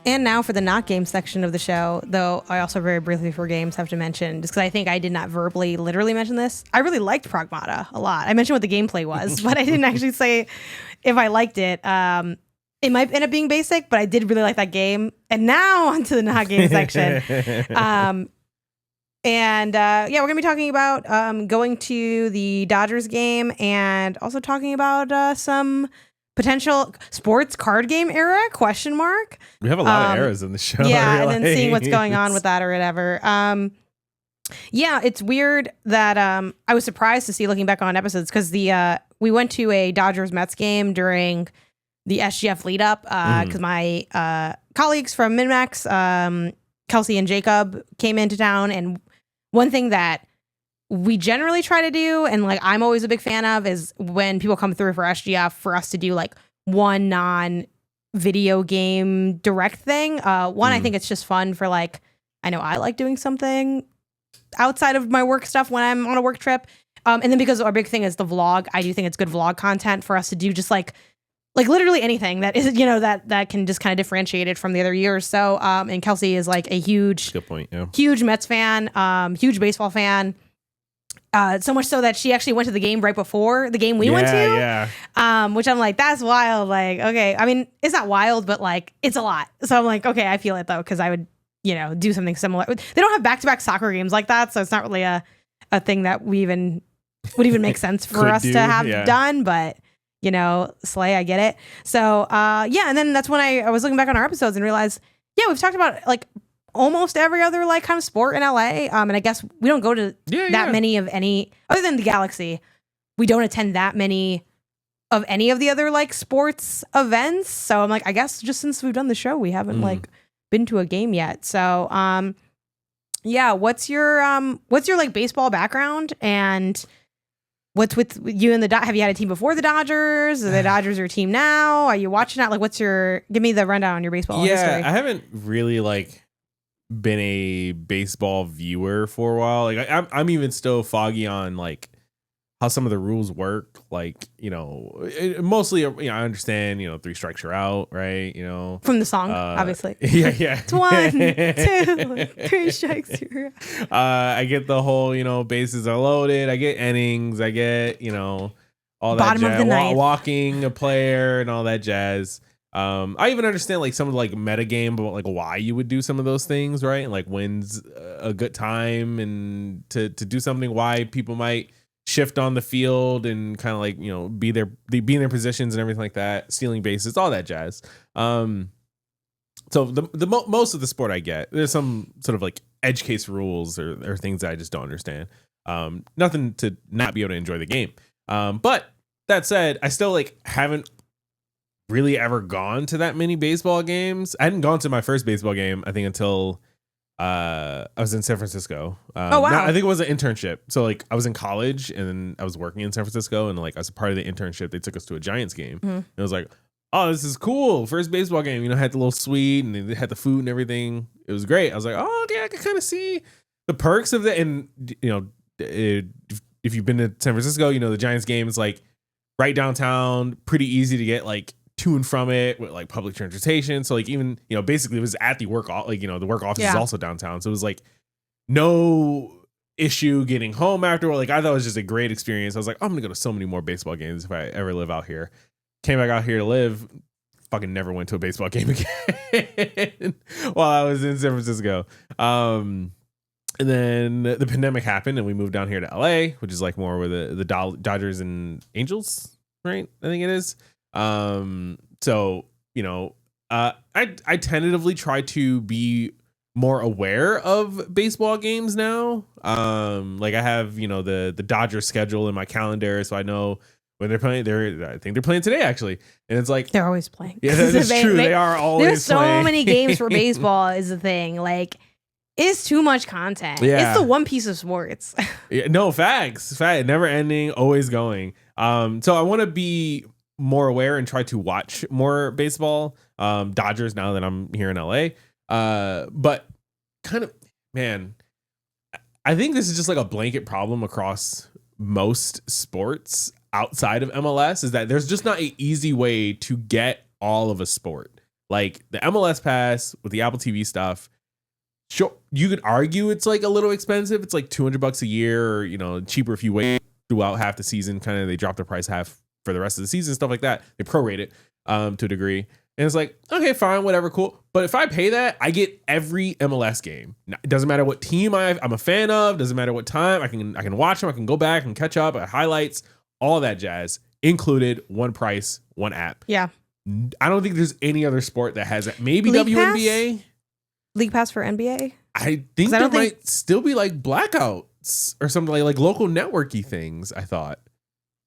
And now for the not game section of the show, though I also very briefly for games have to mention, just because I think I did not verbally literally mention this, I really liked Pragmata a lot. I mentioned what the gameplay was, but I didn't actually say if I liked it. It might end up being basic, but I did really like that game. And now onto the not game section. Yeah, we're going to be talking about going to the Dodgers game and also talking about some potential sports card game era ? We have a lot of eras in the show. Yeah, and then seeing what's going on with that or whatever. Yeah, it's weird that I was surprised to see looking back on episodes because we went to a Dodgers Mets game during the SGF lead up because my colleagues from MinMax, Kelsey and Jacob, came into town, and one thing that we generally try to do, and like I'm always a big fan of, is when people come through for SGF for us to do like one non-video game direct thing. I think it's just fun for like, I know I like doing something outside of my work stuff when I'm on a work trip. And then because our big thing is the vlog, I do think it's good vlog content for us to do just like literally anything that is, that can just kind of differentiate it from the other years. So, and Kelsey is like a huge Mets fan, huge baseball fan. So much so that she actually went to the game right before the game we went to. Which I'm like, that's wild. Like, okay. I mean, it's not wild, but like, it's a lot. So I'm like, okay, I feel it though, because I would, do something similar. They don't have back-to-back soccer games like that, so it's not really a thing that would even make sense for us to have done, but slay, I get it. So and then that's when I was looking back on our episodes and realized, we've talked about like almost every other like kind of sport in LA. And I guess we don't go to that many of any other than the Galaxy. We don't attend that many of any of the other like sports events. So I'm like, I guess just since we've done the show, we haven't like been to a game yet. So what's your like baseball background, and what's with you and have you had a team before the Dodgers? Are the Dodgers your team now? Are you watching that? Like, give me the rundown on your baseball history. I haven't really like been a baseball viewer for a while. Like I'm even still foggy on like how some of the rules work. Like, mostly, I understand, 3 strikes you're out, right? From the song, obviously. Yeah. It's 1, 2, 3 strikes you're out. I get the whole, bases are loaded. I get innings. I get, all that bottom jazz. Of the ninth. Walking a player and all that jazz. I even understand like some of the like meta game, but like why you would do some of those things, right? And like when's a good time and to do something, why people might shift on the field and kind of like, be in their positions and everything like that, stealing bases, all that jazz. So the most of the sport I get, there's some sort of like edge case rules or things that I just don't understand. Nothing to not be able to enjoy the game. But that said, I still like haven't really ever gone to that many baseball games. I hadn't gone to my first baseball game, I think, until I was in San Francisco. Oh, wow. I think it was an internship. So like I was in college and I was working in San Francisco, and like as a part of the internship, they took us to a Giants game. And I was like, oh, this is cool. First baseball game, had the little suite and they had the food and everything. It was great. I was like, oh, yeah, I can kind of see the perks of that. And, if you've been to San Francisco, the Giants game is like right downtown, pretty easy to get like to and from it with like public transportation. So like even, basically it was at the work, like, the work office is also downtown. So it was like no issue getting home after. Like I thought it was just a great experience. I was like, I'm going to go to so many more baseball games if I ever live out here. Came back out here to live, fucking never went to a baseball game again while I was in San Francisco. And then the pandemic happened and we moved down here to LA, which is like more with the Dodgers and Angels, right? I think it is. So, I tentatively try to be more aware of baseball games now. Like I have, the Dodgers schedule in my calendar, so I know when they're playing. I think they're playing today actually, and it's like they're always playing. Yeah, that's true. They are always. There's so playing. many games for baseball is the thing. Like, it's too much content. Yeah. It's the One Piece of sports. Yeah, no, facts, never ending, always going. So I want to be more aware and try to watch more baseball. Dodgers now that I'm here in LA. But kind of, man, I think this is just like a blanket problem across most sports outside of MLS, is that there's just not an easy way to get all of a sport. Like the MLS pass with the Apple TV stuff. Sure, you could argue it's like a little expensive. It's like $200 a year, or cheaper if you wait throughout half the season. Kind of, they drop the price half for the rest of the season, stuff like that. They prorate it to a degree, and it's like, okay, fine, whatever, cool. But if I pay that, I get every MLS game. It doesn't matter what team I'm a fan of. Doesn't matter what time. I can watch them. I can go back and catch up. Highlights, all that jazz included. One price, one app. Yeah. I don't think there's any other sport that has that. Maybe League WNBA. League Pass for NBA? I think there might still be like blackouts or something like local networky things, I thought.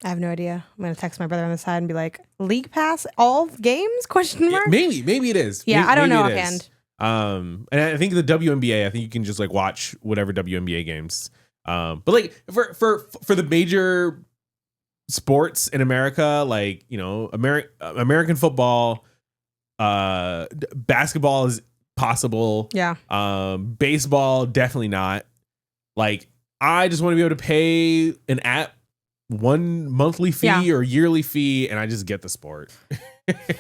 I have no idea. I'm going to text my brother on the side and be like, League Pass all games? Question mark? Maybe it is. Yeah, maybe, I don't know offhand. And I think the WNBA, I think you can just like watch whatever WNBA games. But like for the major sports in America, like, American football, basketball is possible. Yeah. Baseball, definitely not. Like, I just want to be able to pay an app one monthly fee or yearly fee, and I just get the sport.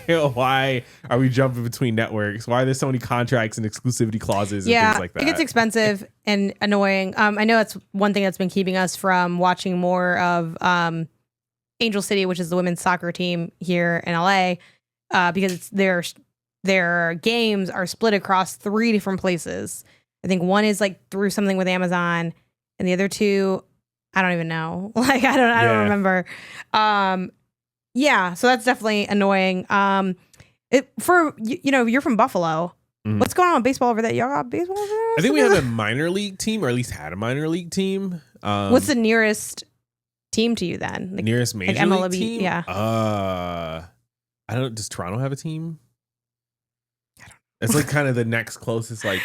Why are we jumping between networks? Why are there so many contracts and exclusivity clauses and things like that? It gets expensive and annoying. I know that's one thing that's been keeping us from watching more of Angel City, which is the women's soccer team here in LA, because their games are split across 3 different places. I think one is like through something with Amazon, and the other 2, I don't even know. Like, I don't remember. So that's definitely annoying. You're from Buffalo. Mm-hmm. What's going on with baseball over there? Y'all got baseball over there? I think we have a minor league team, or at least had a minor league team. What's the nearest team to you then? Like, nearest major like league MLB team? Yeah. I don't. Does Toronto have a team? I don't know. It's like kind of the next closest like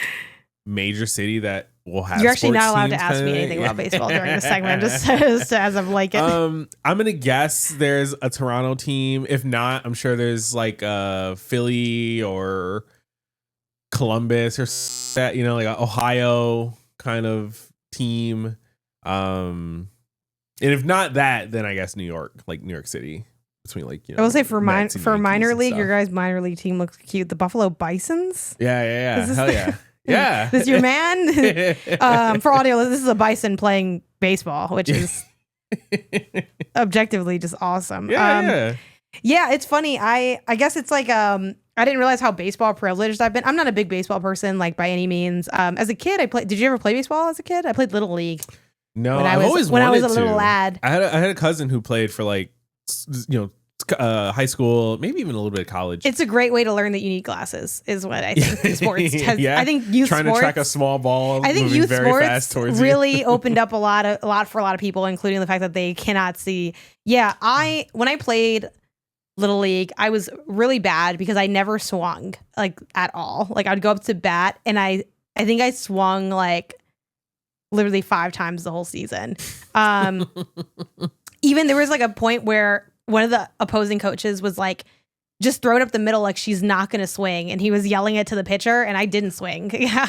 major city that will have. You're actually not allowed to ask me anything about baseball during the segment, just as of like it. I'm gonna guess there's a Toronto team. If not, I'm sure there's like a Philly or Columbus or that, like an Ohio kind of team. And if not that, then I guess New York, like New York City. Between like, I will say for minor league, your guys' minor league team looks cute. The Buffalo Bisons. Yeah. Hell yeah. Yeah. This is your man. For audio, this is a bison playing baseball, which is objectively just awesome. Yeah. It's funny. I guess it's like I didn't realize how baseball privileged I've been. I'm not a big baseball person, like by any means. As a kid, I played. Did you ever play baseball as a kid? I played Little League. No, when I was a little lad. I had a cousin who played for like, high school, maybe even a little bit of college. It's a great way to learn that you need glasses, is what I think sports has. Yeah. I think youth trying sports, to track a small ball. I think moving youth very sports fast towards really you. opened up a lot for a lot of people, including the fact that they cannot see. Yeah, when I played Little League, I was really bad because I never swung like at all. Like I'd go up to bat, and I think I swung like literally 5 times the whole season. Even there was like a point where one of the opposing coaches was like, just throw it up the middle like she's not going to swing. And he was yelling it to the pitcher, and I didn't swing. Yeah.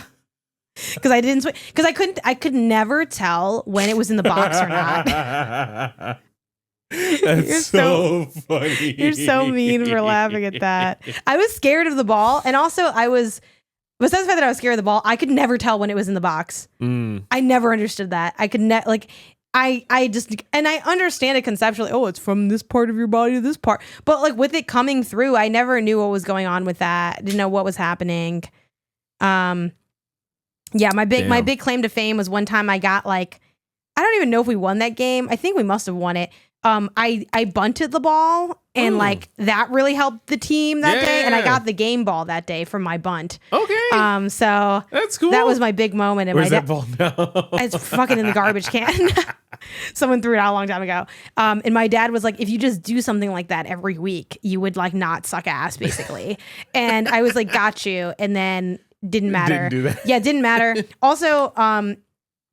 Because I didn't swing. Because I could never tell when it was in the box or not. That's so funny. You're so mean for laughing at that. I was scared of the ball. And also besides the fact that I was scared of the ball, I could never tell when it was in the box. I never understood that. I could I just, and I understand it conceptually. Oh, it's from this part of your body to this part. But like with it coming through, I never knew what was going on with that. Didn't know what was happening. My big claim to fame was one time I got like, I don't even know if we won that game. I think we must have won it. I bunted the ball, and like that really helped the team that day, and I got the game ball that day from my bunt. Okay. So that's cool. That was my big moment. And where's that ball now? It's fucking in the garbage can. Someone threw it out a long time ago. And my dad was like, if you just do something like that every week, you would like not suck ass, basically. And I was like, got you. And then didn't matter. Didn't do that. Yeah, didn't matter. Also,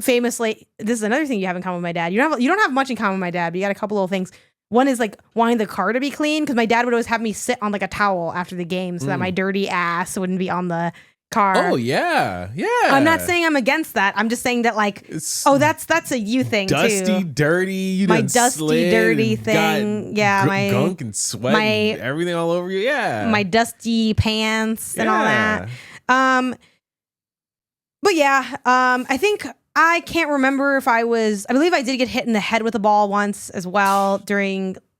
famously, this is another thing you have in common with my dad. You don't have much in common with my dad, but you got a couple little things. One is like wanting the car to be clean, because my dad would always have me sit on like a towel after the game so that my dirty ass wouldn't be on the car. Oh yeah. I'm not saying I'm against that. I'm just saying that like, that's a you thing dusty, too. dirty. You My done dusty, slid dirty and thing. got Yeah, my gunk and sweat and everything all over you. Yeah, my dusty pants and all that. But yeah, I think I can't remember if I believe I did get hit in the head with a ball once as well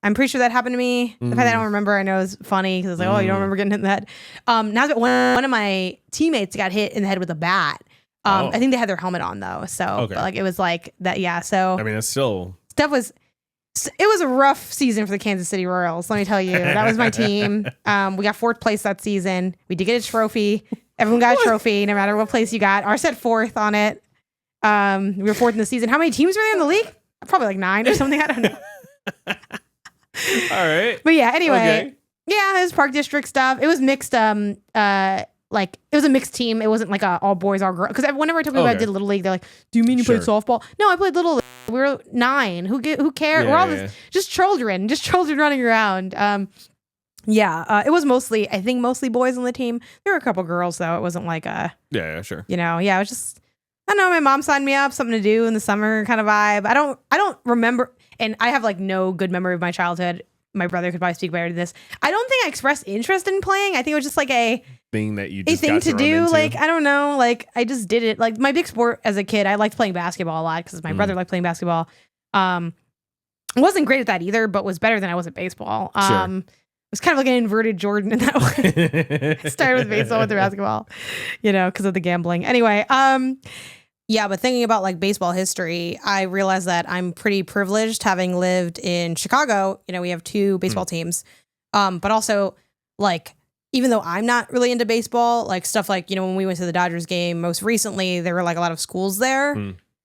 I'm pretty sure that happened to me. The fact that I don't remember, I know is funny because it's like, oh, you don't remember getting hit in the head. Now that one of my teammates got hit in the head with a bat. I think they had their helmet on though. So but like it was like that. Yeah. So I mean, it's still it was a rough season for the Kansas City Royals. Let me tell you, that was my team. We got 4th place that season. We did get a trophy. Everyone got a trophy, no matter what place you got. Ours said 4th on it. We were 4th in the season. How many teams were there in the league? Probably like 9 or something. I don't know. all right. But yeah, anyway. Yeah, it was Park District stuff. It was mixed, like it was a mixed team. It wasn't like a all boys, all girls. Because whenever I told people I did Little League, they're like, do you mean you played softball? No, I played Little League. We were 9. Who cares? We're all just children running around. It was mostly boys on the team. There were a couple girls though. It wasn't like sure. You know, it was just, I don't know, my mom signed me up, something to do in the summer kind of vibe. I don't remember, and I have like no good memory of my childhood. My brother could probably speak better to this. I don't think I expressed interest in playing. I think it was just like a thing that you just thing got to do. Into. Like, I don't know. Like, I just did it. Like, my big sport as a kid, I liked playing basketball a lot because my brother liked playing basketball. I wasn't great at that either, but was better than I was at baseball. It was kind of like an inverted Jordan in that way. I started with baseball, with the basketball, because of the gambling. Anyway, yeah, but thinking about like baseball history, I realized that I'm pretty privileged having lived in Chicago. We have 2 baseball teams. But also like, even though I'm not really into baseball, like stuff like, when we went to the Dodgers game most recently, there were like a lot of schools there.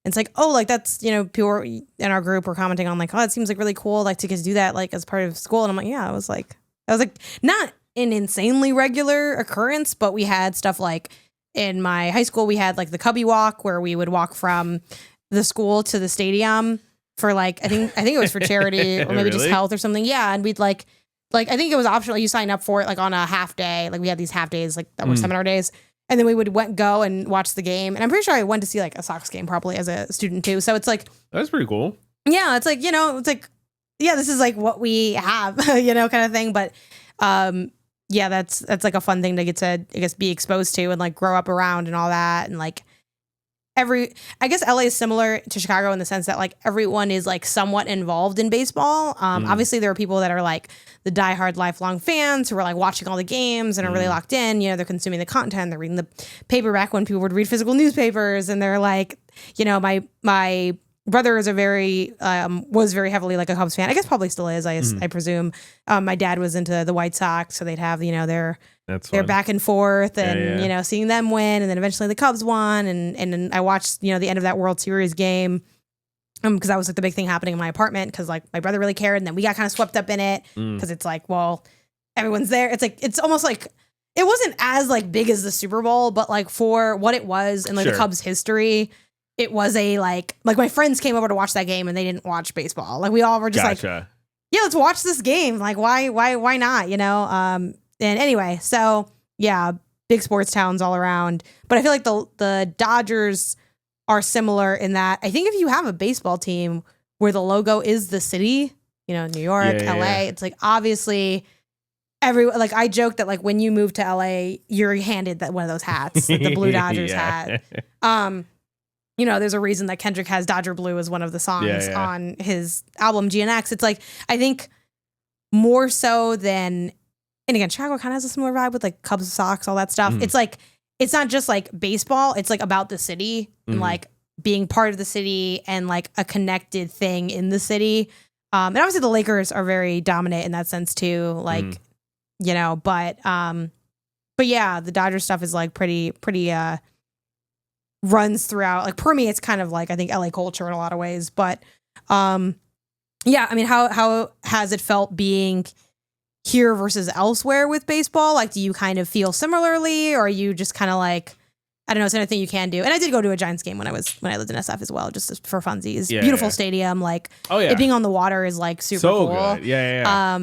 It's like, oh, like that's, people in our group were commenting on like, oh, it seems like really cool, like to get to do that like as part of school. And I'm like, yeah, I was like not an insanely regular occurrence, but we had stuff like in my high school, we had like the Cubby Walk where we would walk from the school to the stadium for like, I think it was for charity or maybe just health or something. Yeah. And we'd like, I think it was optional. You sign up for it like on a half day. Like we had these half days, like that were seminar days. And then we would go and watch the game. And I'm pretty sure I went to see like a Sox game probably as a student too. So it's like, that's pretty cool. Yeah. It's like, it's like, yeah, this is like what we have, kind of thing. But, yeah, that's like a fun thing to get to, I guess, be exposed to and like grow up around and all that. And like I guess LA is similar to Chicago in the sense that like everyone is like somewhat involved in baseball. Obviously there are people that are like the diehard lifelong fans who are like watching all the games and are really locked in. They're consuming the content. They're reading the paperback when people would read physical newspapers, and they're like, my brother is was very heavily like a Cubs fan. I guess probably still is. I presume. My dad was into the White Sox, so they'd have their back and forth, and seeing them win, and then eventually the Cubs won, and then I watched the end of that World Series game because that was like the big thing happening in my apartment because like my brother really cared, and then we got kind of swept up in it because it's like, well, everyone's there. It's like it's almost like it wasn't as like big as the Super Bowl, but like for what it was and like the Cubs history. It was a like my friends came over to watch that game and they didn't watch baseball. Like we all were just like, yeah, let's watch this game. Like why not? And anyway, so yeah, big sports towns all around. But I feel like the Dodgers are similar in that I think if you have a baseball team where the logo is the city, New York, LA, it's like obviously everyone, like I joke that like when you move to LA, you're handed one of those hats, like the Blue Dodgers hat. There's a reason that Kendrick has Dodger Blue as one of the songs on his album GNX. It's like, I think more so than, and again, Chicago kind of has a similar vibe with like Cubs, Sox, all that stuff. It's like, it's not just like baseball. It's like about the city and like being part of the city and like a connected thing in the city. And obviously the Lakers are very dominant in that sense too. Like, but yeah, the Dodger stuff is like pretty, runs throughout, like permeates kind of like I think LA culture in a lot of ways. But yeah, I mean, how has it felt being here versus elsewhere with baseball? Like, do you kind of feel similarly, or are you just kind of like, I don't know, it's anything you can do? And I did go to a Giants game when I lived in SF as well, just for funsies. Beautiful stadium, like it being on the water is like super cool. Good. Yeah.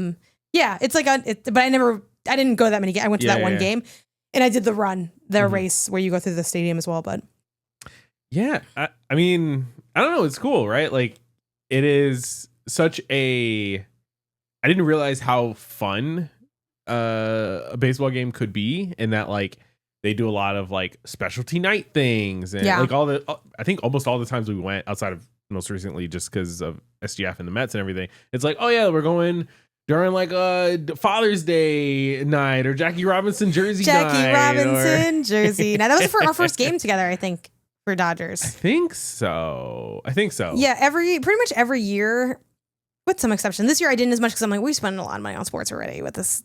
Yeah, it's like but I didn't go that many games. I went to that one game. And I did the race where you go through the stadium as well, but yeah, I mean, I don't know. It's cool, right? Like it is such a, I didn't realize how fun a baseball game could be, and that like they do a lot of like specialty night things and like all the, I think almost all the times we went outside of most recently just because of SGF and the Mets and everything. It's like, oh yeah, we're going during like Father's Day night or Jackie Robinson jersey night. Jackie Robinson jersey. Now that was for our first game together, I think, for Dodgers. I think so. Yeah, pretty much every year, with some exception. This year I didn't as much because I'm like, we spent a lot of money on sports already with this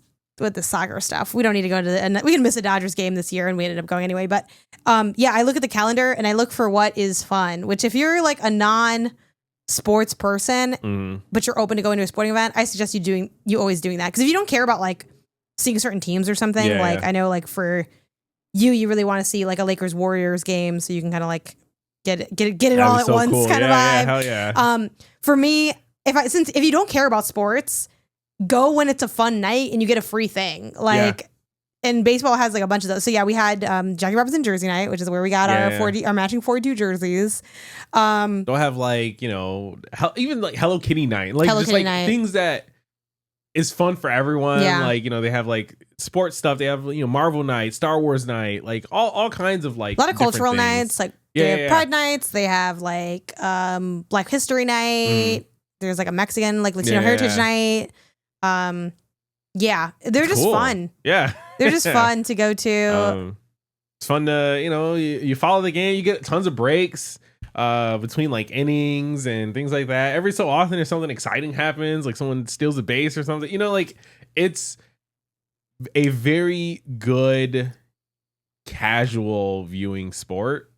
soccer stuff. We don't need to go to and we can miss a Dodgers game this year, and we ended up going anyway. But yeah, I look at the calendar and I look for what is fun. Which if you're like a non-sports person, but you're open to going to a sporting event, I suggest you always doing that. Because if you don't care about like seeing certain teams or something, I know like for you really want to see like a Lakers Warriors game, so you can kind of like get it all at once kind of vibe. Hell yeah. For me, if you don't care about sports, go when it's a fun night and you get a free thing. Like, and baseball has like a bunch of those. So yeah, we had Jackie Robinson jersey night, which is where we got our matching 42 jerseys. They'll have like, even like Hello Kitty night, like Hello just Kitty like night. Things that is fun for everyone. Yeah. Like, they have like sports stuff. They have, Marvel night, Star Wars night, like all kinds of like a lot of cultural nights. Like they have Pride nights. They have like Black History night. There's like a Mexican like Latino Heritage night. They're just fun. Yeah. They're just fun to go to. It's fun to, you follow the game, you get tons of breaks between like innings and things like that. Every so often if something exciting happens, like someone steals a base or something, like it's a very good casual viewing sport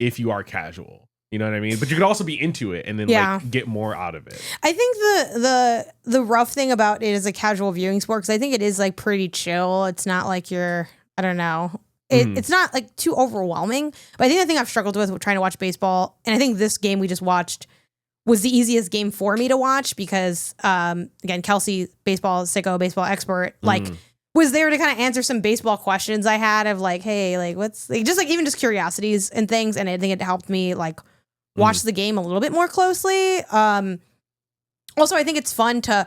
if you are casual. You know what I mean? But you could also be into it and then like get more out of it. I think the rough thing about it is a casual viewing sport, because I think it is like pretty chill. It's not like I don't know. It's not like too overwhelming. But I think the thing I've struggled with trying to watch baseball, and I think this game we just watched was the easiest game for me to watch because, again, Kelsey, baseball sicko, baseball expert, like was there to kind of answer some baseball questions I had of like, hey, like what's like, just like even just curiosities and things. And I think it helped me like watch the game a little bit more closely. Also, I think it's fun to,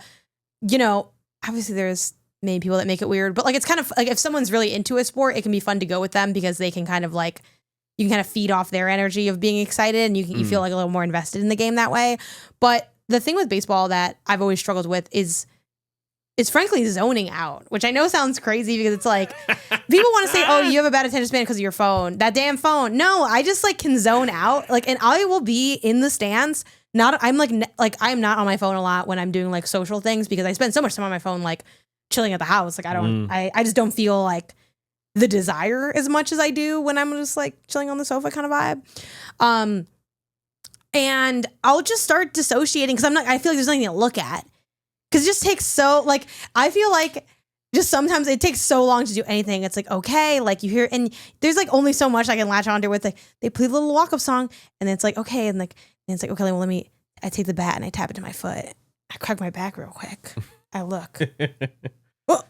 obviously there's many people that make it weird, but like it's kind of like if someone's really into a sport, it can be fun to go with them because they can kind of like, you can kind of feed off their energy of being excited, and you feel like a little more invested in the game that way. But the thing with baseball that I've always struggled with is frankly zoning out, which I know sounds crazy because it's like people want to say, oh, you have a bad attention span because of your phone, that damn phone. No, I just like can zone out, like, and I will be in the stands. I'm not on my phone a lot when I'm doing like social things because I spend so much time on my phone, like chilling at the house. Like I just don't feel like the desire as much as I do when I'm just like chilling on the sofa kind of vibe. And I'll just start dissociating because I feel like there's nothing to look at. Because it just takes I feel like just sometimes it takes so long to do anything. It's like, okay, like you hear, and there's like only so much I can latch onto with like, they play the little walk-up song, and then it's like, okay, and it's like, okay, well, I take the bat and I tap it to my foot. I crack my back real quick. I look. I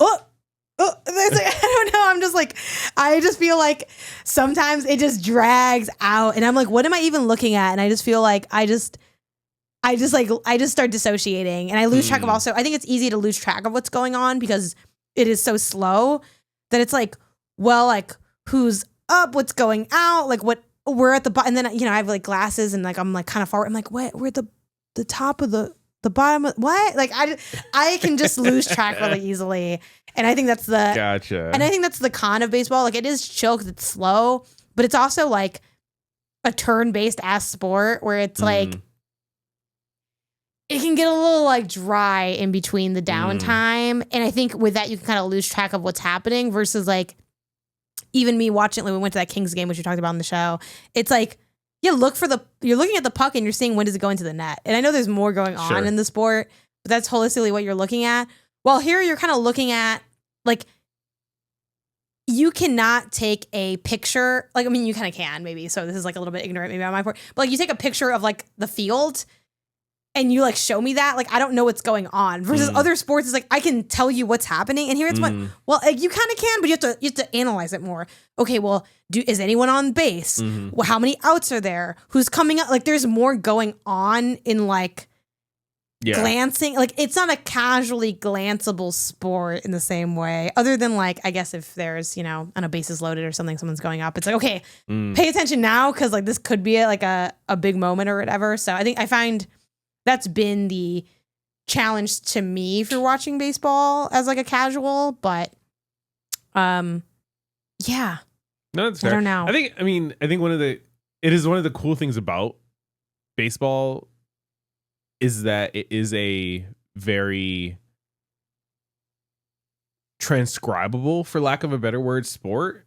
don't know. I'm just like, I just feel like sometimes it just drags out, and I'm like, what am I even looking at? And I just feel like I just start dissociating, and I lose track of also. I think it's easy to lose track of what's going on because it is so slow that it's like, well, like who's up, what's going out, like what we're at the bottom, and then I have like glasses and like I'm like kind of far. I'm like, what? We're at the top of the bottom of what? Like I can just lose track really easily, and I think that's the gotcha. And I think that's the con of baseball. Like it is chill because it's slow, but it's also like a turn-based ass sport where it's like. It can get a little like dry in between the downtime. And I think with that, you can kind of lose track of what's happening versus like even me watching, like we went to that Kings game, which we talked about on the show. It's like, you're looking at the puck and you're seeing when does it go into the net. And I know there's more going on in the sport, but that's holistically what you're looking at. While here you're kind of looking at like, you cannot take a picture. Like, I mean, you kind of can maybe. So this is like a little bit ignorant maybe on my part, but like you take a picture of like the field and you like show me that, like I don't know what's going on. Versus other sports is like I can tell you what's happening, and here it's what, well, like, you kind of can, but you have to analyze it more. Okay, well, is anyone on base? Well, how many outs are there? Who's coming up? Like there's more going on in like glancing. Like it's not a casually glanceable sport in the same way, other than like I guess if there's, you know, on a bases loaded or something, someone's going up, it's like, okay, pay attention now because like this could be like a big moment or whatever. So I find that's been the challenge to me for watching baseball as like a casual, but yeah. No, that's fair. I don't know. I think it is one of the cool things about baseball is that it is a very transcribable, for lack of a better word, sport,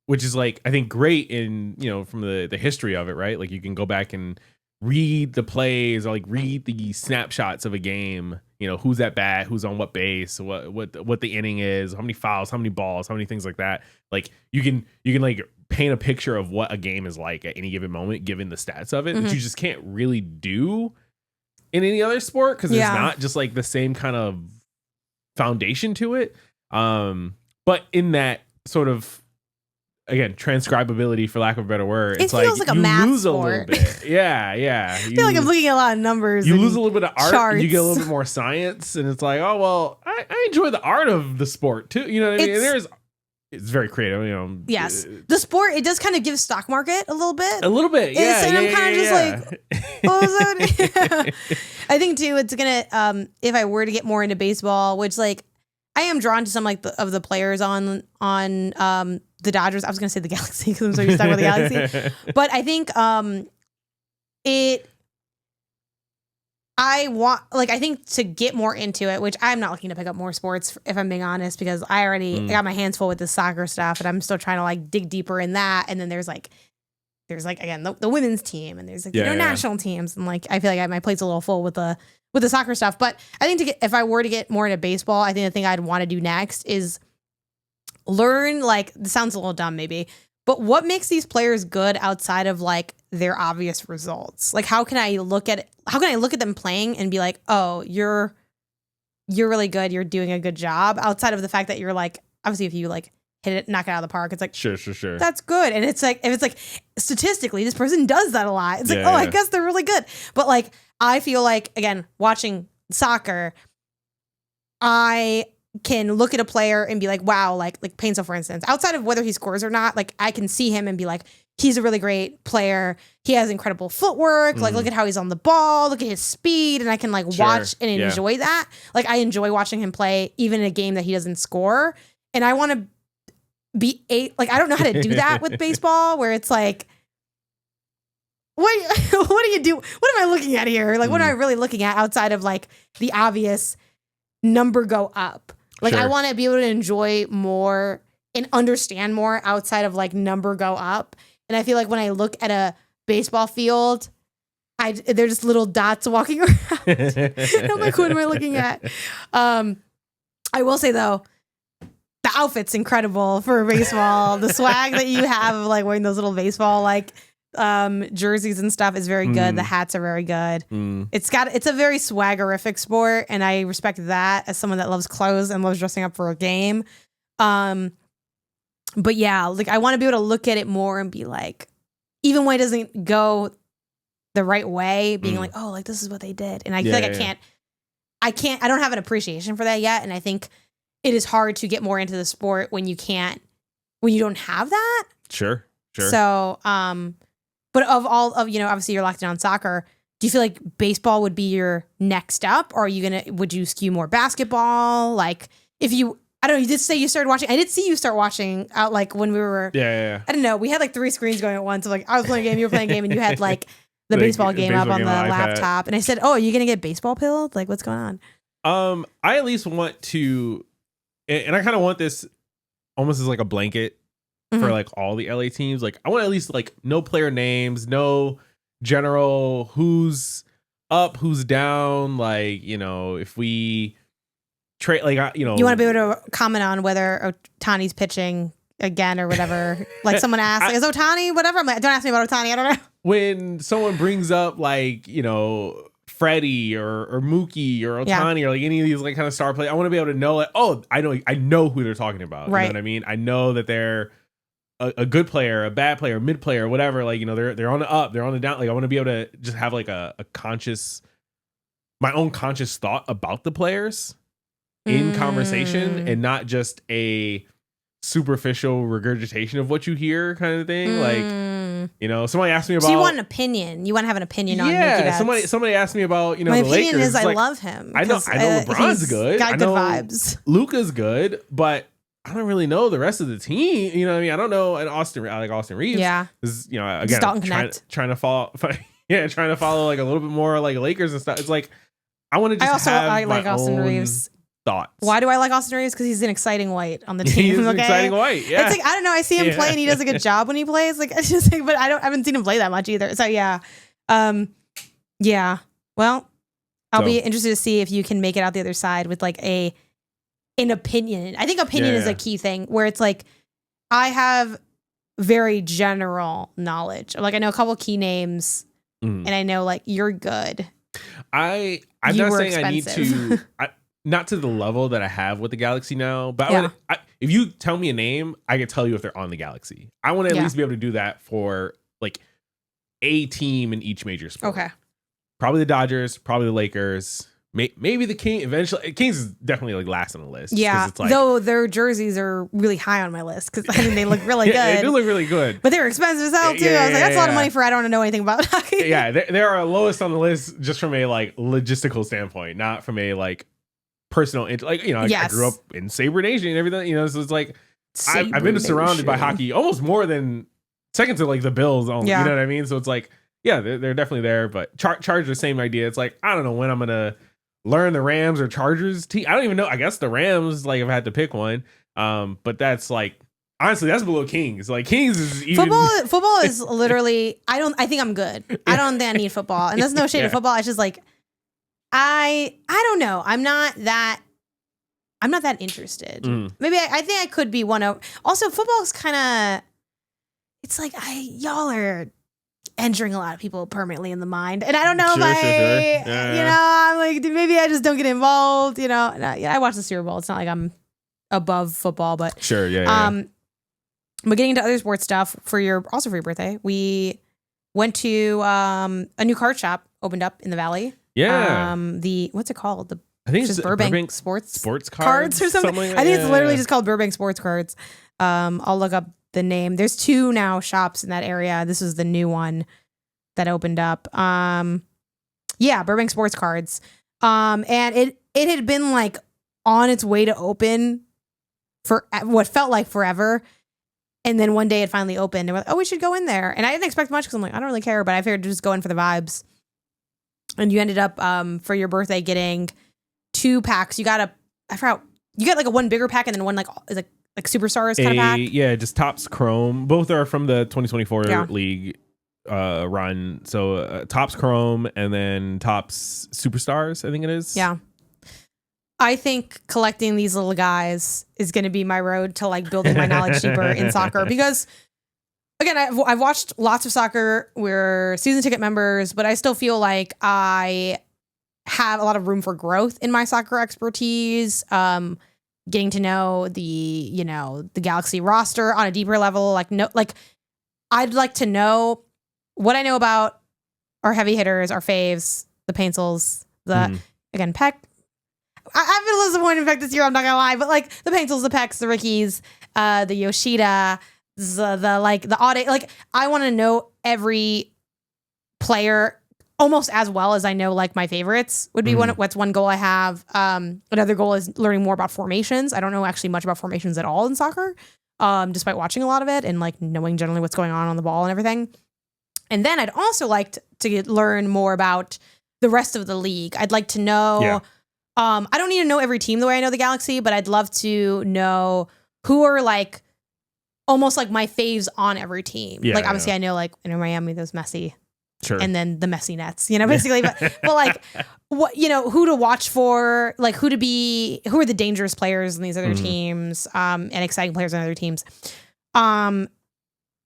which is like, I think great in, you know, from the history of it, right? Like you can go back and read the plays or like read the snapshots of a game, you know, who's at bat, who's on what base, what the inning is, how many fouls, how many balls, how many things like that. Like you can like paint a picture of what a game is like at any given moment given the stats of it, which you just can't really do in any other sport because there's not just like the same kind of foundation to it. But in that sort of, again, transcribability, for lack of a better word, it's like a math lose sport. A little bit. Yeah. I feel like I'm looking at a lot of numbers. You lose a little bit of art, charts. and you get a little bit more science, and it's like, oh well, I enjoy the art of the sport too. You know what I mean? It's very creative, you know. Yes, the sport, it does kind of give stock market a little bit. Yeah. And I'm kind of just like, what was that? I think too, it's gonna if I were to get more into baseball, which like I am drawn to some like of the players on the Dodgers. I was gonna say the Galaxy because I'm so used to talking about the Galaxy, but I think I think to get more into it, which I'm not looking to pick up more sports if I'm being honest, because I already got my hands full with the soccer stuff, and I'm still trying to like dig deeper in that. And then there's like again the women's team, and there's like national teams, and like I feel like my plate's a little full with the soccer stuff. But I think if I were to get more into baseball, I think the thing I'd want to do next is learn, like, this sounds a little dumb maybe, but what makes these players good outside of like their obvious results? Like how can I look at them playing and be like, oh, you're really good, you're doing a good job, outside of the fact that you're like, obviously if you like hit it, knock it out of the park, it's like sure, that's good. And it's like, if it's like statistically this person does that a lot, it's like, I guess they're really good. But like I feel like, again, watching soccer, I can look at a player and be like, wow, like Painso, for instance, outside of whether he scores or not, like I can see him and be like, he's a really great player. He has incredible footwork. Like, look at how he's on the ball. Look at his speed. And I can like watch and enjoy that. Like I enjoy watching him play even in a game that he doesn't score. And I want to be like, I don't know how to do that with baseball, where it's like, what do you do? What am I looking at here? Like, what am I really looking at outside of like the obvious number go up? Like I want to be able to enjoy more and understand more outside of like number go up. And I feel like when I look at a baseball field, they're just little dots walking around. I'm like, what am I looking at? I will say though, the outfit's incredible for baseball. The swag that you have of like wearing those little baseball like jerseys and stuff is very good. The hats are very good. It's a very swaggerific sport, and I respect that as someone that loves clothes and loves dressing up for a game. But yeah, like I want to be able to look at it more and be like, even when it doesn't go the right way, being like, oh, like this is what they did. And I feel like I don't have an appreciation for that yet. And I think it is hard to get more into the sport when you don't have that. Sure. So, but of all of, obviously you're locked in on soccer. Do you feel like baseball would be your next up, or would you skew more basketball? Like if you, I don't know, you did say you started watching. I did see you start watching out like when we were, I don't know. We had like 3 screens going at once. So like I was playing a game, you were playing a game, and you had like the baseball game up on the laptop. And I said, oh, are you going to get baseball pilled? Like what's going on? I at least want to, and I kind of want this almost as like a blanket for like all the LA teams. Like I want at least like no player names, no general who's up, who's down. Like, if we trade, like, you want to be able to comment on whether Ohtani's pitching again or whatever. Like someone asked, like, is Ohtani whatever? I'm like, don't ask me about Ohtani. I don't know. When someone brings up like, Freddie or Mookie or Ohtani or like any of these like kind of star players. I want to be able to know like, oh, I know who they're talking about. Right. You know what I mean? I know that they're a good player, a bad player, mid player, whatever. Like, you know, they're on the up, they're on the down. Like, I want to be able to just have like a conscious, my own conscious thought about the players in conversation and not just a superficial regurgitation of what you hear kind of thing. Like, you know, somebody asked me about. So you want an opinion? You want to have an opinion on Mookie Betts. Somebody asked me about, you know, my the opinion Lakers. is I like, love him. I know LeBron's good. Got I good know vibes. Luka's good, but I don't really know the rest of the team. You know what I mean? I don't know. And I like Austin Reeves. Yeah. Is, you know, again, trying to follow. Yeah, trying to follow like a little bit more like Lakers and stuff. It's like I want to just I like Austin Reeves. Thoughts. Why do I like Austin Reeves? Because he's an exciting white on the team. He's exciting white. Yeah. It's like I don't know. I see him play and he does a good job when he plays. Like it's just like, but I haven't seen him play that much either. So yeah, yeah. Well, I'll be interested to see if you can make it out the other side with like an opinion. I think opinion is a key thing where it's like I have very general knowledge. Like I know a couple key names, and I know like you're good. I'm not saying expensive. I need to. Not to the level that I have with the Galaxy now, but if you tell me a name, I can tell you if they're on the Galaxy. I want to at least be able to do that for like a team in each major sport. Okay. Probably the Dodgers, probably the Lakers, maybe the Kings. Eventually, Kings is definitely like last on the list. Yeah, it's like, though their jerseys are really high on my list because I mean they look really good. They do look really good, but they're expensive as hell too. I was like, that's a lot of money for I don't want to know anything about hockey. Yeah, they are lowest on the list just from a like logistical standpoint, not from a like personal, like, you know, I grew up in Sabre Nation and everything, you know, so it's like I've been surrounded by hockey almost more than second to like the Bills. You know what I mean? So it's like, yeah, they're definitely there, but Chargers, same idea. It's like, I don't know when I'm gonna learn the Rams or Chargers team. I don't even know. I guess the Rams, like, if I had to pick one, but that's like, honestly, that's below Kings. Like Kings is even football is literally. I think I'm good. I don't think I need football, and there's no shade of football. It's just like. I don't know. I'm not that interested. Maybe I think I could be one of. Also, football is kind of. It's like y'all are entering a lot of people permanently in the mind, and I don't know if you know, I'm like maybe I just don't get involved. You know, I watch the Super Bowl. It's not like I'm above football, but sure, But getting into other sports stuff for your birthday, we went to a new card shop opened up in the Valley. Yeah. What's it called? I think it's just Burbank Sports Cards or something. Like I think it's literally just called Burbank Sports Cards. I'll look up the name. There's 2 now shops in that area. This is the new one that opened up. Burbank Sports Cards. And it had been like on its way to open for what felt like forever. And then one day it finally opened. And we're like, oh, we should go in there. And I didn't expect much because I'm like, I don't really care, but I figured just go in for the vibes. And you ended up for your birthday getting 2 packs. You got like a one bigger pack and then one like Superstars kind of pack. Yeah, just Topps Chrome. Both are from the 2024 league run. So Topps Chrome and then Topps Superstars, I think it is. Yeah. I think collecting these little guys is going to be my road to like building my knowledge deeper in soccer because again, I've watched lots of soccer. We're season ticket members, but I still feel like I have a lot of room for growth in my soccer expertise. Getting to know the Galaxy roster on a deeper level. I'd like to know what I know about our heavy hitters, our faves, the Paintels, again, Peck. I've been a little disappointed in Peck this year, I'm not gonna lie, but like the Paintels, the Pecks, the Rickies, the Yoshida, the audit, like I want to know every player almost as well as I know like my favorites would be what's one goal I have. Another goal is learning more about formations. I don't know actually much about formations at all in soccer, despite watching a lot of it and like knowing generally what's going on the ball and everything. And then I'd also like to learn more about the rest of the league. I'd like to know. I don't need to know every team the way I know the Galaxy, but I'd love to know who are like almost like my faves on every team. Like obviously I know like in Miami there's Messi. Sure. And then the Messi Nets, basically. but like what who to watch for, like who are the dangerous players in these other teams, and exciting players in other teams. And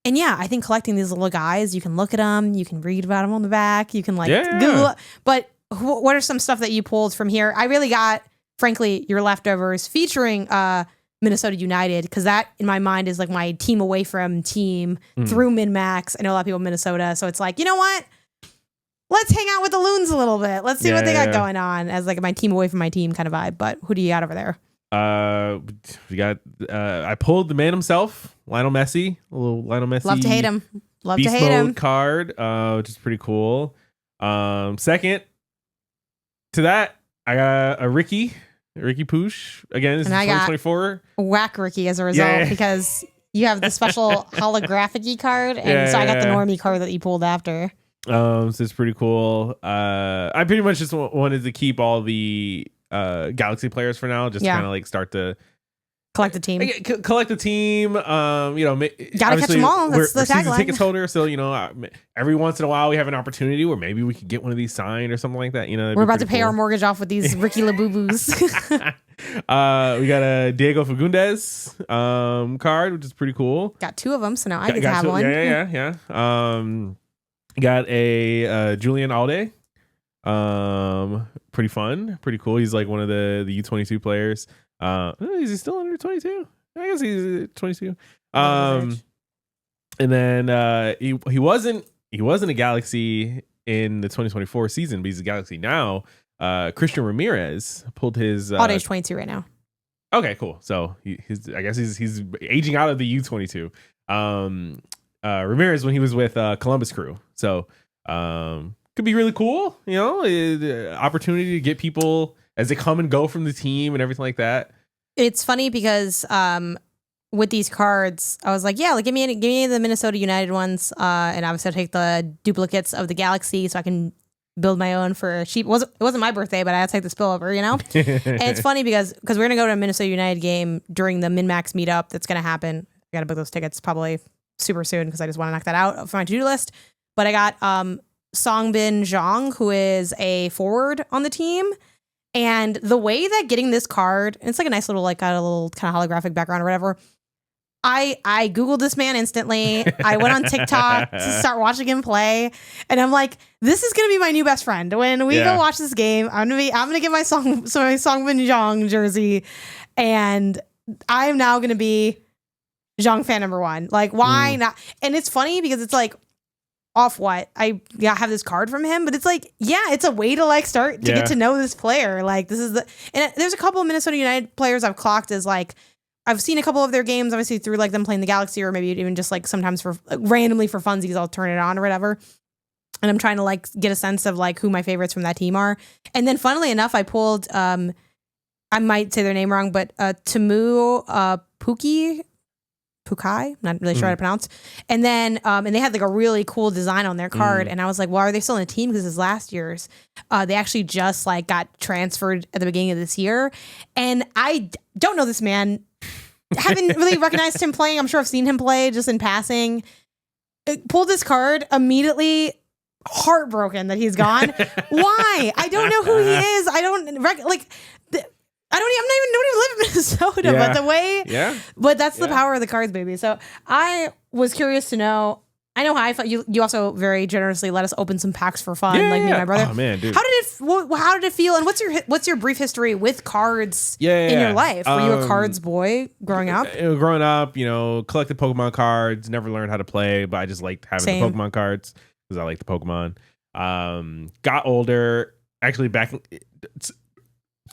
yeah, I think collecting these little guys, you can look at them, you can read about them on the back, you can Google, but what are some stuff that you pulled from here? I really got, frankly, your leftovers featuring Minnesota United, because that in my mind is like my team away from team through min-max. I know a lot of people in Minnesota, so it's like, you know what? Let's hang out with the Loons a little bit. Let's see what they got going on as like my team away from my team kind of vibe. But who do you got over there? We got I pulled the man himself, Lionel Messi. A little Lionel Messi. Love to hate him. Love Beast to hate mode him. card, which is pretty cool. Second to that, I got a Ricky Poosh. Again, this is 2024. Whack Ricky as a result because you have the special holographic-y card, and so I got the normie card that you pulled after. So it's pretty cool. I pretty much just wanted to keep all the Galaxy players for now. Just kind of like start to collect the team. Collect the team. Gotta catch them all. That's the tagline. Season tickets holder, so every once in a while we have an opportunity where maybe we could get one of these signed or something like that. We're about to pay our mortgage off with these Ricky Laboobos. We got a Diego Fagundes card, which is pretty cool. Got 2 of them, so now I get to have one. Yeah. Got a Julian Alde. Pretty fun, pretty cool. He's like one of the U22 players. Is he still under 22? I guess he's 22. And then he wasn't a Galaxy in the 2024 season, but he's a Galaxy now. Christian Ramirez pulled his Alde's 22 right now. Okay, cool. So I guess he's aging out of the U22. Ramirez when he was with Columbus Crew. So could be really cool, opportunity to get people as they come and go from the team and everything like that. It's funny because with these cards, I was like, yeah, like give me the Minnesota United ones, and obviously I'll take the duplicates of the Galaxy so I can build my own for cheap. It wasn't my birthday, but I had to take the spillover, And it's funny because we're gonna go to a Minnesota United game during the min-max meetup that's gonna happen. I gotta book those tickets probably super soon because I just want to knock that out for my to-do list. But I got Songbin Zhang, who is a forward on the team. And the way that getting this card, it's like a nice little, like got a little kind of holographic background or whatever. I Googled this man instantly. I went on TikTok to start watching him play. And I'm like, this is going to be my new best friend. When we go watch this game, I'm going to get my Songbin Zhang jersey. And I'm now going to be Zhang fan number 1. Like, why not? And it's funny because it's like, off what? I have this card from him, but it's like, it's a way to like start to get to know this player. Like this is and there's a couple of Minnesota United players I've clocked as like, I've seen a couple of their games, obviously through like them playing the Galaxy or maybe even just like sometimes for randomly for funsies, I'll turn it on or whatever. And I'm trying to like get a sense of like who my favorites from that team are. And then funnily enough, I pulled, I might say their name wrong, but Tamu Pukai, not really sure how to pronounce. And then, and they had like a really cool design on their card. And I was like, well, are they still in a team? Because this is last year's. They actually just like got transferred at the beginning of this year. And I don't know this man. Haven't really recognized him playing. I'm sure I've seen him play just in passing. Pulled this card immediately. Heartbroken that he's gone. Why? I don't know who he is. I don't like. I'm not even live in Minnesota, but the way, but that's the power of the cards, baby. So I was curious to know. I know how I felt. You also very generously let us open some packs for fun, like me and my brother. Oh man, dude. How did it feel? And what's your brief history with cards in your life? Were you a cards boy growing up? Growing up, collected Pokemon cards. Never learned how to play, but I just liked having the Pokemon cards because I like the Pokemon. Got older, actually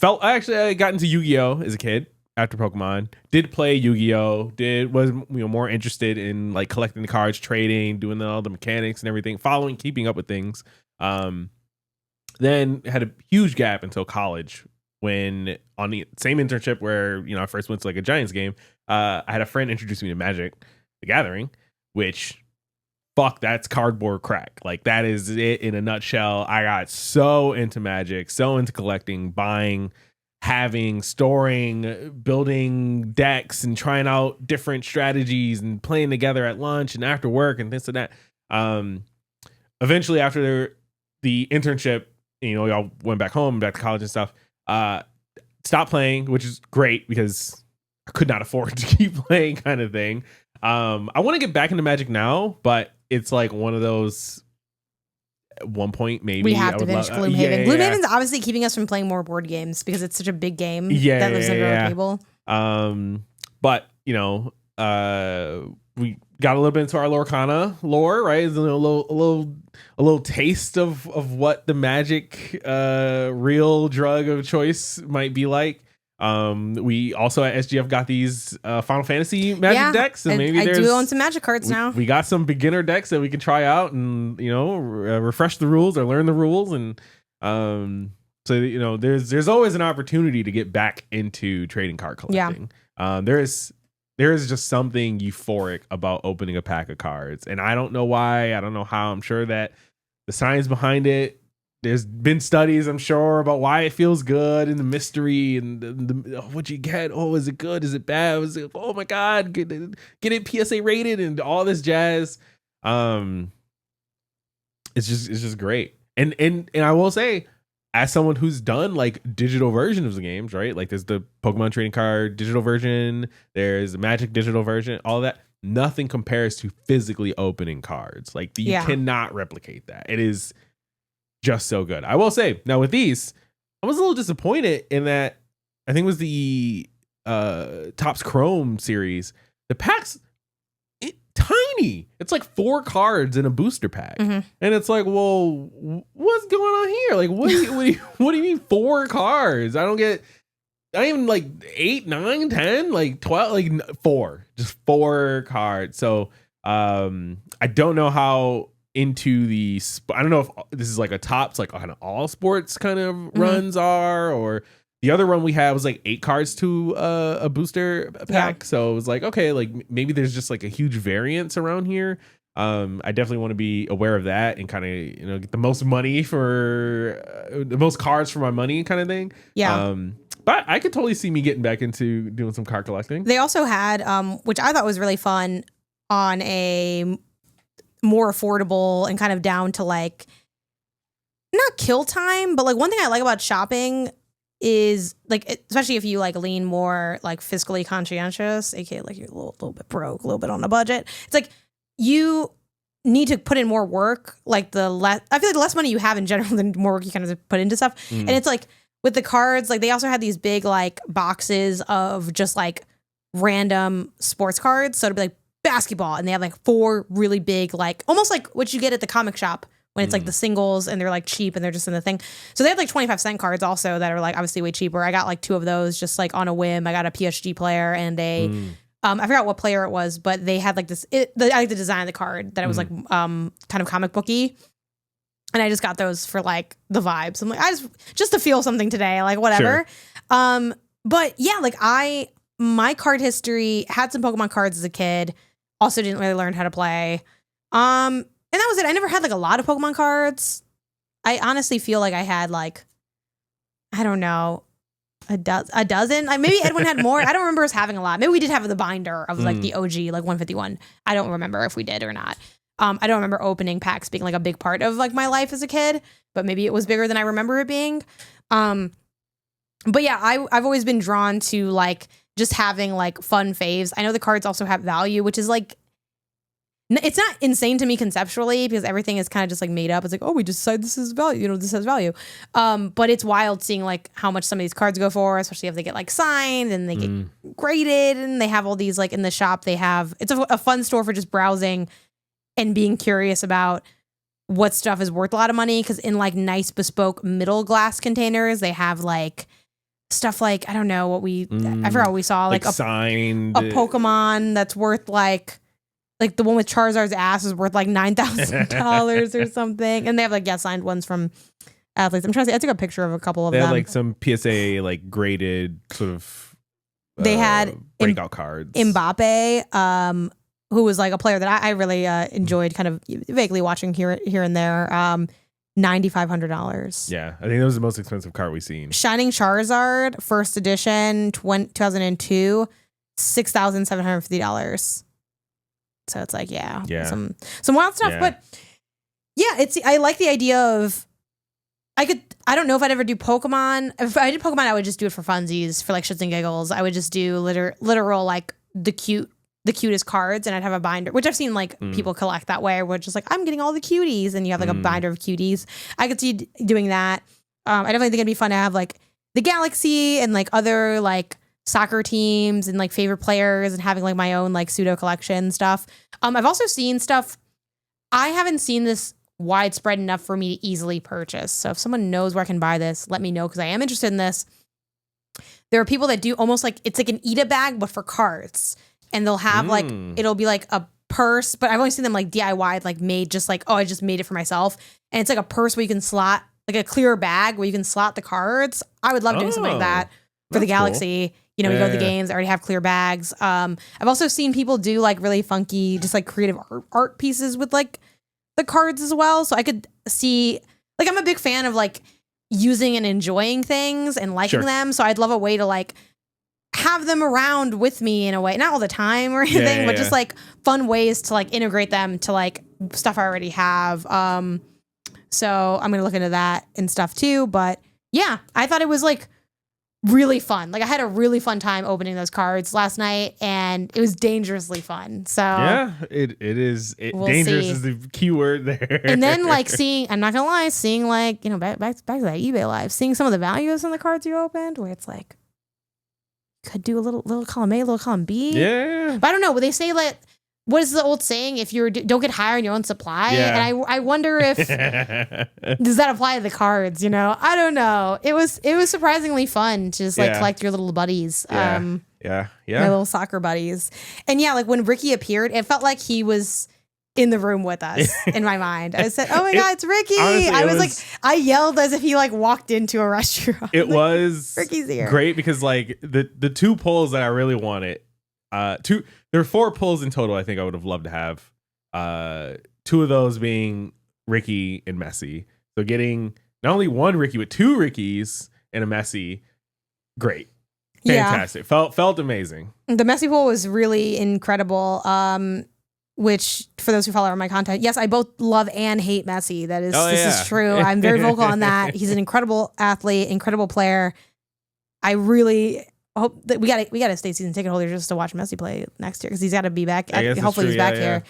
I got into Yu-Gi-Oh as a kid after Pokemon. Did play Yu-Gi-Oh. Was more interested in like collecting the cards, trading, doing all the mechanics and everything, keeping up with things. Then had a huge gap until college when on the same internship where I first went to like a Giants game. I had a friend introduce me to Magic the Gathering, which that's cardboard crack. Like that is it in a nutshell. I got so into Magic, so into collecting, buying, having, storing, building decks and trying out different strategies and playing together at lunch and after work and this and that. Eventually after the internship, y'all went back home, back to college and stuff. Stopped playing, which is great because I could not afford to keep playing kind of thing. I want to get back into Magic now, but it's like one of those at one point, maybe we have I to would finish love- Gloomhaven. yeah, Gloomhaven's obviously keeping us from playing more board games because it's such a big game Yeah, that lives yeah, under yeah. our table. But you know, we got a little bit into our Lorcana lore, right? It's a little taste of what the Magic real drug of choice might be like. We also at SGF got these Final Fantasy Magic decks, and maybe I do own some Magic cards now. We got some beginner decks that we can try out and refresh the rules or learn the rules, and so there's always an opportunity to get back into trading card collecting. There is just something euphoric about opening a pack of cards, and I don't know why, I don't know how. I'm sure that the science behind it, there's been studies, I'm sure, about why it feels good and the mystery and the what you get. Oh, is it good? Is it bad? Oh my God, get it PSA rated and all this jazz. It's just great. And I will say, as someone who's done like digital versions of the games, right? Like there's the Pokemon trading card digital version, there's the Magic digital version, all that. Nothing compares to physically opening cards. Like you cannot replicate that. It is just so good. I will say, now with these, I was a little disappointed in that I think it was the Topps Chrome series. The packs, tiny. It's like 4 cards in a booster pack. And it's like, well, what's going on here? Like, what do you mean 4 cards? I don't get, not even like 8, 9, 10, like 12, like 4. Just 4 cards. So I don't know how into the I don't know if this is like a Topps like kind of all sports kind of runs are, or the other one we had was like 8 cards to a booster pack. So it was like, okay, like maybe there's just like a huge variance around here. I definitely want to be aware of that and kind of get the most money for the most cards for my money kind of thing. But I could totally see me getting back into doing some card collecting. They also had which I thought was really fun, on a more affordable and kind of down to like not kill time, but like one thing I like about shopping is like, especially if you like lean more like fiscally conscientious, aka like you're a little bit broke, a little bit on a budget. It's like you need to put in more work. Like I feel like the less money you have in general, the more work you kind of put into stuff. And it's like with the cards, like they also had these big like boxes of just like random sports cards. So it'd be like basketball, and they have like 4 really big, like almost like what you get at the comic shop when it's like the singles and they're like cheap and they're just in the thing. So they have like 25-cent cards also that are like obviously way cheaper. I got like 2 of those just like on a whim. I got a PSG player and a I forgot what player it was, but they had like this I like the design of the card that it was like kind of comic booky. And I just got those for like the vibes. I'm like, I just to feel something today, like whatever. Sure. But yeah, like my card history, had some Pokemon cards as a kid. Also didn't really learn how to play. And that was it. I never had like a lot of Pokemon cards. I honestly feel like I had like, I don't know, a dozen. Maybe Edwin had more. I don't remember us having a lot. Maybe we did have the binder of like the OG, like 151. I don't remember if we did or not. I don't remember opening packs being like a big part of like my life as a kid, but maybe it was bigger than I remember it being. But yeah, I've always been drawn to like just having like fun faves. I know the cards also have value, which is like, it's not insane to me conceptually because everything is kind of just like made up. It's like, oh, we just decided this is value, this has value. But it's wild seeing like how much some of these cards go for, especially if they get like signed and they get graded, and they have all these like in the shop. They have, it's a fun store for just browsing and being curious about what stuff is worth a lot of money. Because in like nice bespoke middle glass containers, they have like stuff like, I don't know what I forgot what we saw, like a signed a Pokemon that's worth like the one with Charizard's ass is worth like $9,000 or something. And they have like signed ones from athletes. I'm trying to see. I took a picture of a couple of them. They had like some PSA like graded sort of they had breakout cards. Mbappe, who was like a player that I really enjoyed kind of vaguely watching here and there. $9,500. Yeah, I think that was the most expensive card we've seen. Shining Charizard, first edition, 2002, $6,750. So it's like, some wild stuff. Yeah. But yeah, I like the idea of, I don't know if I'd ever do Pokemon. If I did Pokemon, I would just do it for funsies, for like shits and giggles. I would just do literal like the cute the cutest cards, and I'd have a binder, which I've seen like people collect that way, where it's just like, I'm getting all the cuties, and you have like a binder of cuties. I could see doing that. I definitely think it'd be fun to have like the Galaxy and like other like soccer teams and like favorite players, and having like my own like pseudo collection stuff. I've also seen stuff. I haven't seen this widespread enough for me to easily purchase. So if someone knows where I can buy this, let me know, because I am interested in this. There are people that do almost like, it's like an eat-a bag, but for cards. And they'll have like, it'll be like a purse, but I've only seen them like DIY, like made just like, oh, I just made it for myself. And it's like a purse where you can slot, like a clear bag where you can slot the cards. I would love doing something like that for the Galaxy. Cool. You know, we go to the games, I already have clear bags. I've also seen people do like really funky, just like creative art pieces with like the cards as well. So I could see, like, I'm a big fan of like using and enjoying things and liking them. So I'd love a way to like have them around with me in a way, not all the time or anything, but just like fun ways to like integrate them to like stuff I already have. So I'm gonna look into that and stuff too. But yeah, I thought it was like really fun. Like I had a really fun time opening those cards last night, and it was dangerously fun. So yeah, it is. We'll dangerous see. Is the key word there. And then like seeing, I'm not gonna lie, seeing like, you know, back to that eBay live, seeing some of the values on the cards you opened, where it's like, could do a little column A, little column B. Yeah. But I don't know. Would they say like, what is the old saying? If you're don't get higher on your own supply. Yeah. And I wonder if does that apply to the cards? You know, I don't know. It was surprisingly fun to just like collect your little buddies. Yeah. My little soccer buddies. And yeah, like when Ricky appeared, it felt like he was in the room with us in my mind. I said, "Oh my God, it's Ricky!" Honestly, I was like, I yelled as if he like walked into a restaurant. It was Ricky's here. Great because like the two pulls that I really wanted, there are 4 pulls in total. I think I would have loved to have, 2 of those being Ricky and Messi. So getting not only one Ricky but 2 Rickies and a Messi, great, fantastic. Felt amazing. The Messi pull was really incredible. Which, for those who follow my content, yes, I both love and hate Messi. That is, this is true. I'm very vocal on that. He's an incredible athlete, incredible player. I really hope that we got to stay season ticket holders just to watch Messi play next year, because he's got to be back. Hopefully, he's back here.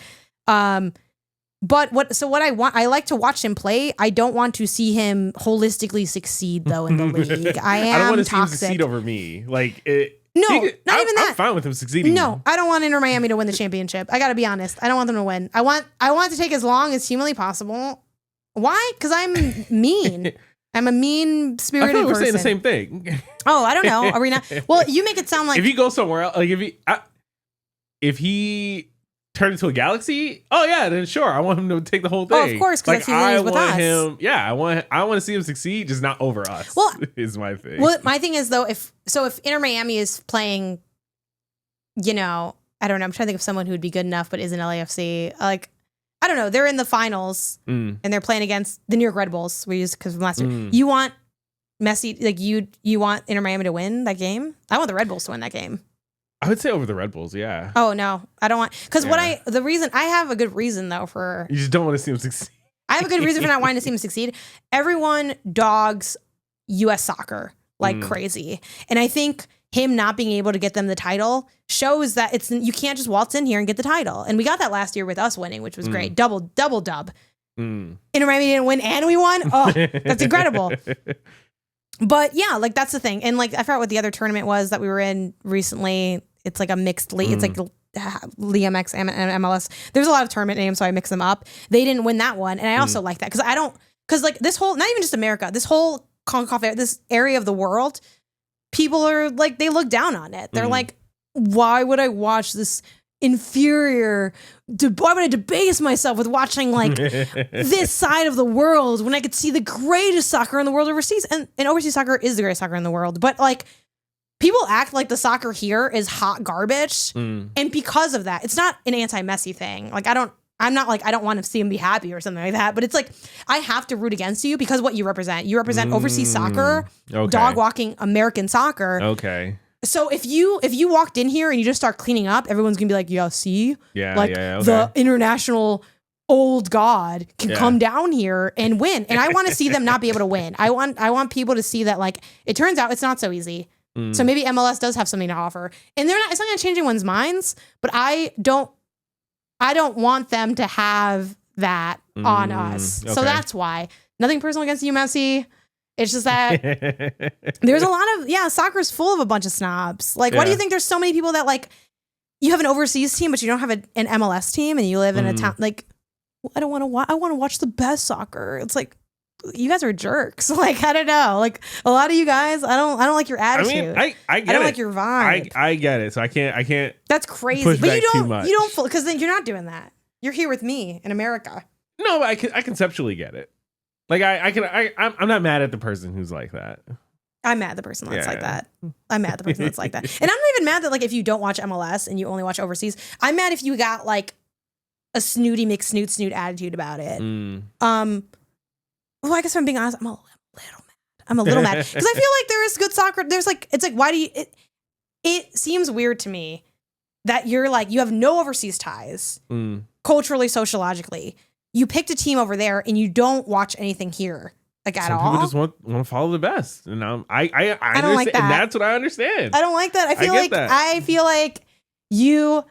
But what I want, I like to watch him play. I don't want to see him holistically succeed though in the league. I don't want to see him succeed over me. Like it. No, not even that. I'm fine with him succeeding. No, I don't want Inter Miami to win the championship. I got to be honest. I don't want them to win. I want it to take as long as humanly possible. Why? Because I'm mean. I'm a mean-spirited person. We're saying the same thing. Oh, I don't know. Are we not? Well, you make it sound like if you go somewhere else, like if he turned into a Galaxy, oh yeah, then sure, I want him to take the whole thing. Oh, of course, because like, he's with us. I want to see him succeed, just not over us. Well, is my thing. Well, my thing is though, if Inter Miami is playing, you know, I don't know. I'm trying to think of someone who would be good enough, but isn't LAFC. Like, I don't know. They're in the finals and they're playing against the New York Red Bulls. Because from last year, you want Messi, like you want Inter Miami to win that game. I want the Red Bulls to win that game. I would say over the Red Bulls, yeah. Oh no, I don't want, because the reason I have a good reason though for you just don't want to see him succeed. I have a good reason for not wanting to see him succeed. Everyone dogs U.S. soccer like crazy, and I think him not being able to get them the title shows that you can't just waltz in here and get the title. And we got that last year with us winning, which was great. Double dub. Inter Miami didn't win and we won. Oh, that's incredible. But yeah, like that's the thing. And like I forgot what the other tournament was that we were in recently. It's like a mixed league. It's like Liga MX and MLS. There's a lot of tournament names, so I mix them up. They didn't win that one, and I also like that because like this whole, not even just America, this whole CONCACAF, this area of the world, people are like, they look down on it. They're like, why would I watch this inferior? Why would I debase myself with watching like this side of the world when I could see the greatest soccer in the world overseas? And overseas soccer is the greatest soccer in the world, but like, people act like the soccer here is hot garbage. And because of that, it's not an anti-Messi thing. Like, I'm not like, I don't want to see him be happy or something like that. But it's like, I have to root against you because what you represent. You represent overseas soccer, dog walking American soccer. Okay. So if you walked in here and you just start cleaning up, everyone's going to be like, yeah, see? The international old god can come down here and win. And I want to see them not be able to win. I want people to see that like, it turns out it's not so easy. So maybe MLS does have something to offer, and it's not going to change anyone's minds, but I don't want them to have that on us. Okay. So that's why. Nothing personal against you, Messi. It's just that there's a lot of, soccer's full of a bunch of snobs. Like, why do you think there's so many people that, like, you have an overseas team, but you don't have an MLS team, and you live in a town, like, I don't want to I want to watch the best soccer. It's like, you guys are jerks. Like, I don't know. Like, a lot of you guys, I don't like your attitude. I get it. I don't like your vibe. I get it. So I can't. That's crazy. Push but back you don't, too much. because then you're not doing that. You're here with me in America. No, but I conceptually get it. Like, I'm not mad at the person who's like that. I'm mad at the person that's like that. I'm mad at the person that's like that. And I'm not even mad that, like, if you don't watch MLS and you only watch overseas, I'm mad if you got, like, a snooty McSnoot attitude about it. Well, I guess if I'm being honest, I'm a little mad. Because I feel like there is good soccer. There's, like, it's like, why do you, it seems weird to me that you're, like, you have no overseas ties, culturally, sociologically. You picked a team over there and you don't watch anything here, like, at all. People just want to follow the best, and I don't like that. And that's what I understand. I don't like that. I feel like you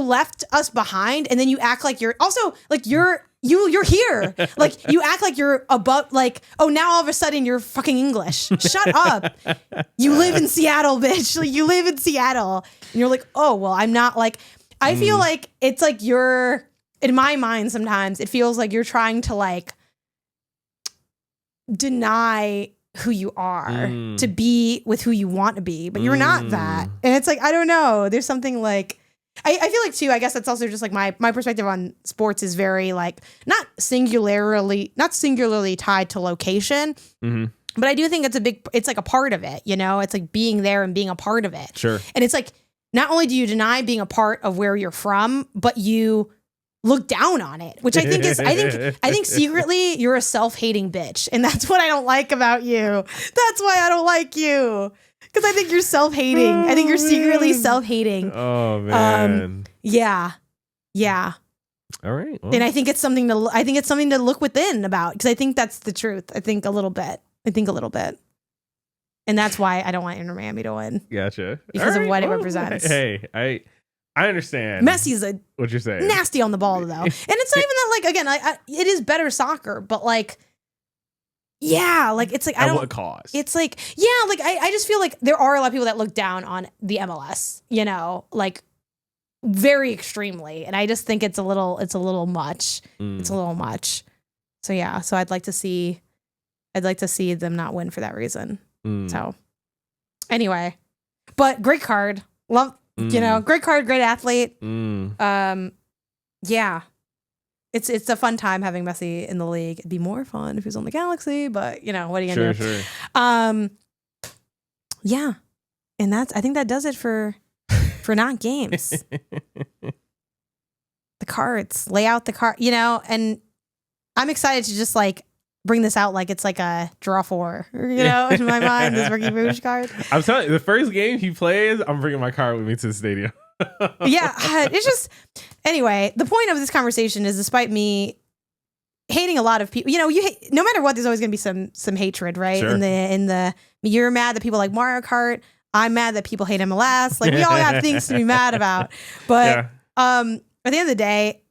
left us behind, and then you act like you're also, like, you're here. Like, you act like you're above, like, oh, now all of a sudden you're fucking English. Shut up. You live in Seattle, bitch. Like, you live in Seattle, and you're like, oh, well, I'm not, like, I feel like it's like you're, in my mind, sometimes it feels like you're trying to, like, deny who you are to be with who you want to be, but you're not that. And it's like, I don't know. There's something, like, I feel like, too, I guess that's also just, like, my perspective on sports is very, like, not singularly tied to location, but I do think it's like a part of it, you know? It's like being there and being a part of it. Sure. And it's like, not only do you deny being a part of where you're from, but you look down on it, which I think secretly you're a self-hating bitch. And that's what I don't like about you. That's why I don't like you. Because I think you're self-hating. I think you're secretly self-hating. Oh, man. Yeah. All right. Well. And I think it's something to look within about, because I think that's the truth. I think a little bit. And that's why I don't want Inter Miami to win. Gotcha. Because of what it represents. Hey, I understand. Messi's what you're saying. Nasty on the ball, though. And it's not even that, like, again, it is better soccer, but, like, yeah, like, it's like, at what cost? It's like, yeah, like, I just feel like there are a lot of people that look down on the MLS, you know, like, very extremely. And I just think it's a little much. It's a little much. So, yeah, so I'd like to see them not win for that reason. So, anyway, but great card. Love, you know, great card, great athlete. Yeah. It's a fun time having Messi in the league. It'd be more fun if he was on the Galaxy, but, you know, what are you gonna do? Sure. Yeah. And I think that does it for not games. The cards, lay out the card, you know, and I'm excited to just, like, bring this out like it's like a draw 4, you know, in my mind, this Ricky Rouge card. I'm telling you, the first game he plays, I'm bringing my card with me to the stadium. Yeah, it's just, anyway, the point of this conversation is, despite me hating a lot of people, you know, no matter what, there's always going to be some hatred, right? Sure. In the you're mad that people like Mario Kart. I'm mad that people hate MLS. Like, we all have things to be mad about. But at the end of the day,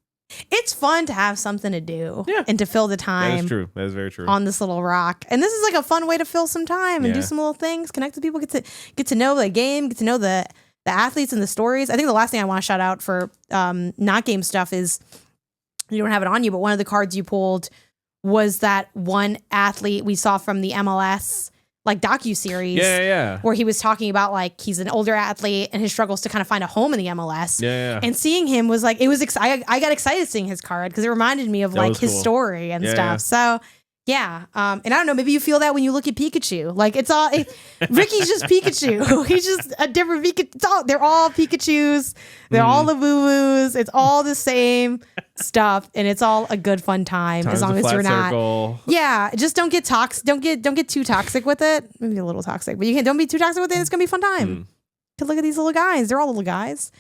it's fun to have something to do and to fill the time. That is true. That is very true. On this little rock. And this is like a fun way to fill some time and do some little things, connect with people, get to know the game, get to know the athletes and the stories. I think the last thing I want to shout out for not game stuff is, you don't have it on you, but one of the cards you pulled was that one athlete we saw from the MLS, like, docuseries. Yeah. Where he was talking about, like, he's an older athlete and his struggles to kind of find a home in the MLS. Yeah. And seeing him was like, it was I got excited seeing his card because it reminded me of, like, his story and stuff. Yeah. So, yeah. And I don't know, maybe you feel that when you look at Pikachu. Like, Ricky's just Pikachu. He's just a different Pikachu. They're all Pikachus. They're all the woo-woos. It's all the same stuff. And it's all a good, fun time as long as you're not. Circle. Yeah. Just don't get toxic. Don't get too toxic with it. Maybe a little toxic, but don't be too toxic with it. It's going to be a fun time. Look at these little guys. They're all little guys.